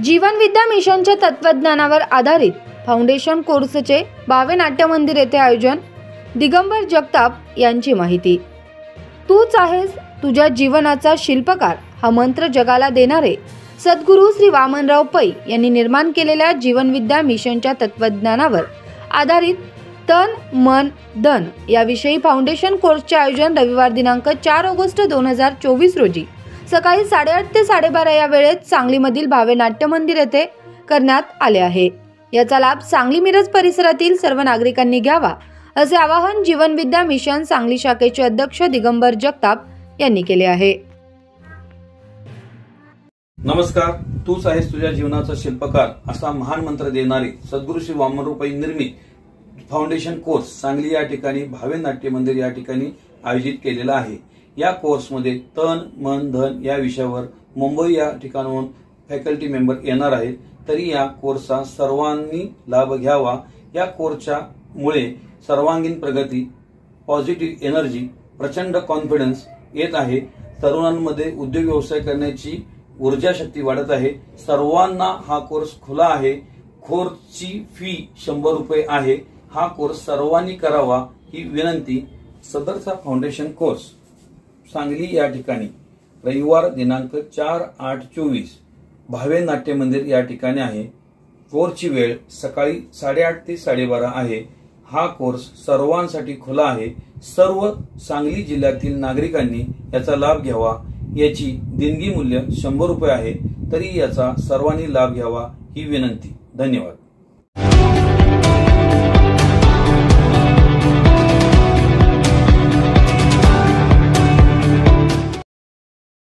जीवन विद्या मिशनच्या तत्वज्ञानावर आधारित फाउंडेशन कोर्सचे भावे नाट्य मंदिर येथे आयोजन. दिगंबर जगताप यांची माहिती. तूच आहेस तुझ्या जीवनाचा शिल्पकार हा मंत्र जगाला देणारे सद्गुरू श्री वामनराव पै यांनी निर्माण केलेल्या जीवन विद्या मिशनच्या तत्वज्ञानावर आधारित तन मन धन याविषयी फाउंडेशन कोर्सचे आयोजन रविवार दिनांक 4 ऑगस्ट 2024 रोजी सकाळी 8:30 ते 12:30 या वेळेत सांगलीमधील भावे नाट्य मंदिर येथे करण्यात आले आहे. याचा लाभ सांगली मिरज परिसरातील सर्व नागरिकांनी घ्यावा असे आवाहन जीवन विद्या मिशन सांगली शाखेचे अध्यक्ष दिगंबर जगताप यांनी केले आहे. नमस्कार. तूच आहेस तुझ्या जीवनाचा शिल्पकार असा महान मंत्र देणारे सद्गुरू श्री वामनराव पै निर्मित फाउंडेशन कोर्स सांगली या ठिकाणी भावे नाट्य मंदिर या ठिकाणी आयोजित केलेला आहे. या कोर्समध्ये तन मन धन या विषयावर मुंबई या ठिकाणाहून फॅकल्टी मेंबर येणार आहेत. तरी या कोर्सचा सर्वांनी लाभ घ्यावा. या कोर्सच्या मुळे सर्वांगीण प्रगती, पॉझिटिव्ह एनर्जी, प्रचंड कॉन्फिडन्स येत आहे. तरुणांमध्ये उद्योग व्यवसाय करण्याची ऊर्जा शक्ती वाढत आहे. सर्वांना हा कोर्स खुला आहे. कोर्सची फी 100 रुपये आहे. हा कोर्स सर्वांनी करावा ही विनंती. सदरचा फाउंडेशन कोर्स सांगली या ठिकाणी रविवार दिनांक 4/8/24 भावे नाट्य मंदिर या ठिकाणी आहे. कोर्सची वेळ सकाळी 8:30 ते 12:30 आहे. हा कोर्स सर्वांसाठी खुला आहे. सर्व सांगली जिल्ह्यातील नागरिकांनी याचा लाभ घ्यावा. याची देणगी मूल्य 100 रुपये आहे. तरी याचा सर्वांनी लाभ घ्यावा ही विनंती. धन्यवाद.